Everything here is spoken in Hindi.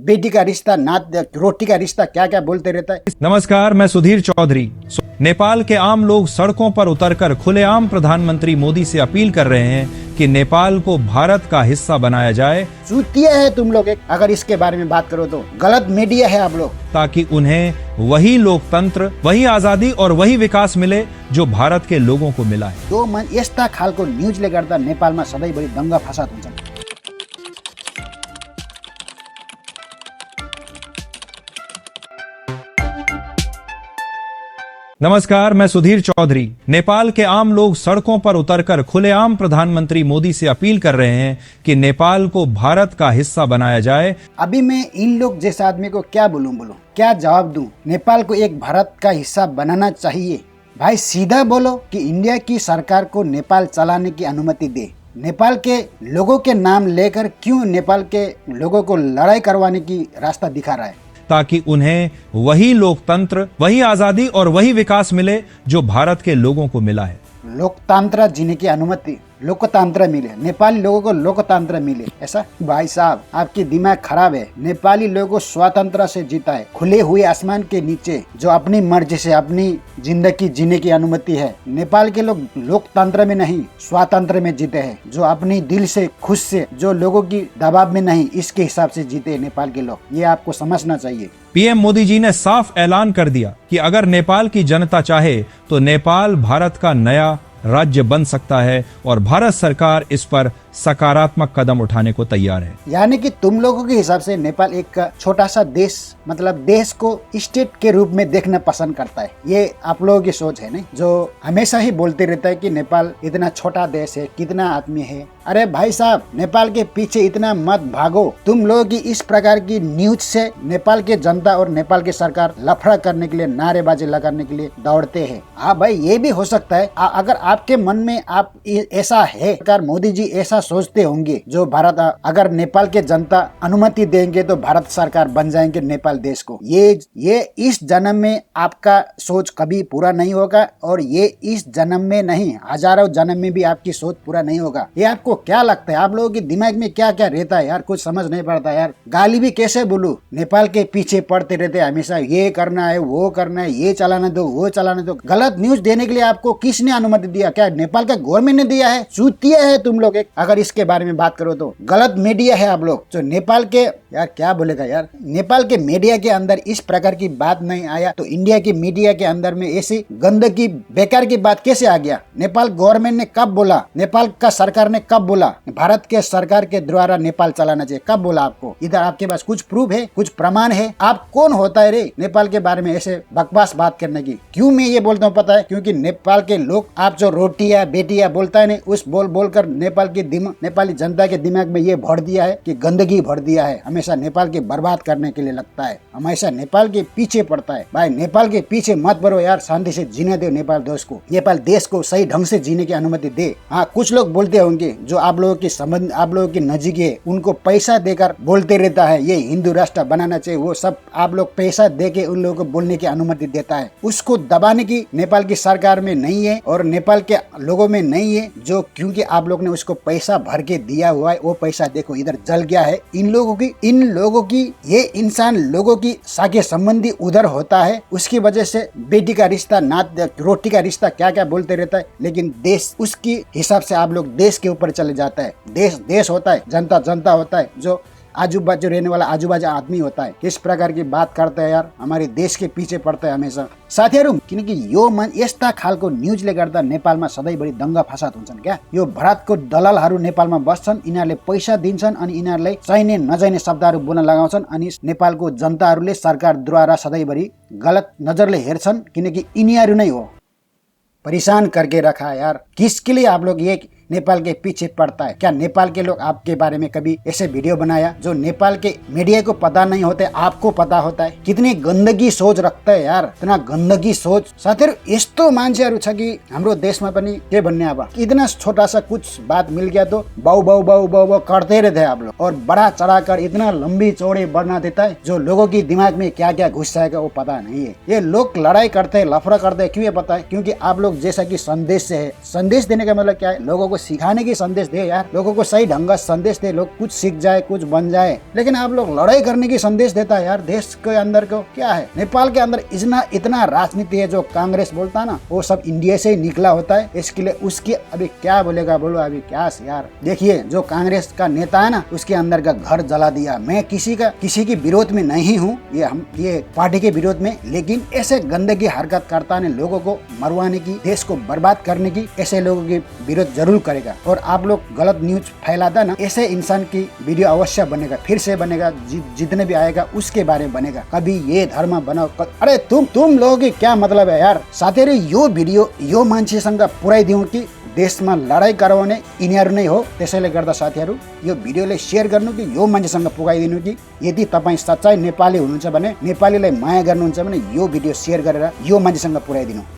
बेटी का रिश्ता, नात रोटी का रिश्ता, क्या क्या बोलते रहता है। नमस्कार, मैं सुधीर चौधरी। नेपाल के आम लोग सड़कों पर उतरकर खुलेआम प्रधानमंत्री मोदी से अपील कर रहे हैं कि नेपाल को भारत का हिस्सा बनाया जाए। चूतिया है तुम लोग अगर इसके बारे में बात करो तो गलत मीडिया है आप लोग, ताकि उन्हें वही लोकतंत्र, वही आजादी और वही विकास मिले जो भारत के लोगों को मिला है। तो मन यस्ता खालको न्युजले गर्दा नेपालमा सधैँभरि दंगा फसाद हुन्छ। नमस्कार, मैं सुधीर चौधरी। नेपाल के आम लोग सड़कों पर उतरकर खुलेआम प्रधानमंत्री मोदी से अपील कर रहे हैं कि नेपाल को भारत का हिस्सा बनाया जाए। अभी मैं इन लोग जैसे आदमी को क्या बोलूं, क्या जवाब दूं? नेपाल को एक भारत का हिस्सा बनाना चाहिए। भाई सीधा बोलो कि इंडिया की सरकार को नेपाल चलाने की अनुमति दे। नेपाल के लोगों के नाम लेकर क्यों नेपाल के लोगों को लड़ाई करवाने की रास्ता दिखा रहा है? ताकि उन्हें वही लोकतंत्र, वही आजादी और वही विकास मिले जो भारत के लोगों को मिला है। लोकतंत्र जीने की अनुमति, लोकतंत्र मिले, नेपाली लोगों को लोकतंत्र मिले, ऐसा? भाई साहब आपकी दिमाग खराब है। नेपाली लोगों को स्वतंत्र से जीता है, खुले हुए आसमान के नीचे, जो अपनी मर्जी से अपनी जिंदगी जीने की अनुमति है। नेपाल के लोग लोकतंत्र में नहीं, स्वतंत्र में जीते हैं, जो अपनी दिल से, खुद से, जो लोगों की दबाव में नहीं, इसके हिसाब से जीते हैं नेपाल के लोग। ये आपको समझना चाहिए। पीएम मोदी जी ने साफ ऐलान कर दिया कि अगर नेपाल की जनता चाहे तो नेपाल भारत का नया राज्य बन सकता है और भारत सरकार इस पर सकारात्मक कदम उठाने को तैयार है। यानी कि तुम लोगों के हिसाब से नेपाल एक छोटा सा देश, मतलब देश को स्टेट के रूप में देखना पसंद करता है। ये आप लोगों की सोच है नहीं, जो हमेशा ही बोलते रहता है कि नेपाल इतना छोटा देश है, कितना आदमी है। अरे भाई साहब, नेपाल के पीछे इतना मत भागो। तुम लोगों की इस प्रकार की न्यूज से नेपाल के जनता और नेपाल की सरकार लफड़ा करने के लिए, नारेबाजी लगाने के लिए दौड़ते हैं। हाँ भाई, ये भी हो सकता है अगर आपके मन में आप ऐसा है, सरकार मोदी जी ऐसा सोचते होंगे, जो भारत, अगर नेपाल के जनता अनुमति देंगे तो भारत सरकार बन जाएंगे नेपाल देश को। ये इस जन्म में आपका सोच कभी पूरा नहीं होगा, और ये इस जन्म में नहीं, हजारों जन्म में भी आपकी सोच पूरा नहीं होगा। ये आपको क्या लगता है? आप लोगों के दिमाग में क्या क्या रहता है यार? कुछ समझ नहीं पड़ता यार। गाली भी कैसे बोलूं? नेपाल के पीछे पड़ते रहते हमेशा, ये करना है, वो करना है, ये चलाना दो, वो चलाना दो। गलत न्यूज देने के लिए आपको किसने अनुमति दिया? क्या नेपाल का गवर्नमेंट ने दिया है? चूतिया है तुम लोग अगर इसके बारे में बात करो तो। गलत मीडिया है आप लोग। जो नेपाल के, यार क्या बोलेगा यार, नेपाल के मीडिया के अंदर इस प्रकार की बात नहीं आया तो इंडिया की मीडिया के अंदर में ऐसी गंदगी, बेकार की बात कैसे आ गया? नेपाल गवर्नमेंट ने कब बोला? नेपाल का सरकार ने कब बोला भारत के सरकार के द्वारा नेपाल चलाना चाहिए? कब बोला आपको? इधर आपके पास कुछ प्रूफ है, कुछ प्रमाण है? आप कौन होता है रे नेपाल के बारे में ऐसे बकवास बात करने की? क्यों मैं ये बोलता हूँ पता है? क्योंकि नेपाल के लोग, आप जो रोटियां बेटियां बोलता है, उस बोल कर नेपाली जनता के दिमाग में ये भर दिया है कि गंदगी भर दिया है। हमेशा नेपाल के बर्बाद करने के लिए लगता है, हमेशा नेपाल के पीछे पड़ता है। भाई नेपाल के पीछे मत पड़ो यार, शांति से जीने दो नेपाल देश को। नेपाल देश को सही ढंग से जीने की अनुमति दे। हाँ, कुछ लोग बोलते होंगे जो आप लोगों की संबंध, आप लोगों की नजीक है, उनको पैसा देकर बोलते रहता है ये हिंदू राष्ट्र बनाना चाहिए, वो सब आप लोग पैसा दे के उन लोगों को बोलने की अनुमति देता है। उसको दबाने की नेपाल की सरकार में नहीं है और नेपाल के लोगों में नहीं है, जो क्योंकि आप लोग ने उसको पैसा भर के दिया हुआ है। वो पैसा देखो इधर जल गया है। इन लोगों की ये इंसान लोगों की सागे संबंधी उधर होता है, उसकी वजह से बेटी का रिश्ता, नात रोटी का रिश्ता, क्या क्या बोलते रहता है। लेकिन देश, उसकी हिसाब से आप लोग देश के ऊपर चले जाता है। देश होता है, जनता होता है, जो आजू बाजू रहने वाला आजू बाजू आदमी होता है। किस प्रकार की बात करते हैं यार, हमारे देश के पीछे पड़ता है हमेशा। साथीहरु, किनकि यो मन यस्ता खालको न्युजले गर्दा नेपालमा सधैँभरि दंगा फसाद हुन्छन् क्या। यो भारतको दलालहरू नेपालमा बस्छन्, यिनीहरूले पैसा दिन्छन् अनि यिनीहरूलाई चाहिने नचाहिने शब्दहरू बोल्न लगाउँछन्, अनि नेपालको जनताहरूले सरकारद्वारा सधैँभरि गलत नजरले हेर्छन्, किनकि यिनीहरू नै हो परेशान करके रखा है यार। किसके लिए आप लोग ये नेपाल के पीछे पड़ता है? क्या नेपाल के लोग आपके बारे में कभी ऐसे वीडियो बनाया जो नेपाल के मीडिया को पता नहीं होते, आपको पता होता है? कितनी गंदगी सोच रखता है यार, इतना गंदगी सोच। साथीहरु, यस्तो मान्छेहरू छ कि हाम्रो देशमा पनि के भन्ने, अब इतना छोटा सा कुछ बात मिल गया तो बाउ करते रहते हैं आप लोग, और बड़ा चढ़ा कर इतना लंबी चौड़ी बना देता है, जो लोगों की दिमाग में क्या क्या घुस जाएगा वो पता नहीं है। ये लोग लड़ाई करते हैं, लफड़ा करते हैं, क्यों? पता है? क्योंकि आप लोग जैसा कि संदेश से है, संदेश देने का मतलब क्या है? लोगों को को सिखाने की संदेश दे यार, लोगों को सही ढंग का संदेश दे, लोग कुछ सीख जाए, कुछ बन जाए। लेकिन आप लोग लड़ाई करने की संदेश देता है यार। देश के अंदर को क्या है, नेपाल के अंदर इतना राजनीति है। जो कांग्रेस बोलता है ना, वो सब इंडिया से ही निकला होता है। इसके लिए उसकी अभी क्या बोलेगा, बोलो अभी क्या यार। देखिए जो कांग्रेस का नेता है ना, उसके अंदर का घर जला दिया। मैं किसी के विरोध में नहीं हूँ, ये पार्टी के विरोध में, लेकिन ऐसे गंदगी हरकत करता है, लोगों को मरवाने की, देश को बर्बाद करने की, ऐसे लोगों के विरोध जरूर करेगा। और आप लोग गलत न्यूज फैलाता ना, ऐसे इंसान की वीडियो अवश्य बनेगा, फिर से बनेगा, जितने भी आएगा उसके बारे में बनेगा। कभी ये धर्म बनाओ, अरे तुम लोगों की क्या मतलब है यार। साथीहरु यो भिडियो यो मान्छेसँग पुर्याइदिउँ कि देशमा लडाई गराउने यिनीहरू नै हो। त्यसैले गर्दा साथीहरु यो भिडियोले शेयर गर्नु कि यो मान्छेसँग पुगाइदिनु कि यदि तपाई सच्चै नेपाली हुनुहुन्छ भने, नेपालीलाई माया गर्नुहुन्छ भने यो भिडियो शेयर गरेर यो मान्छेसँग पुर्याइदिनु।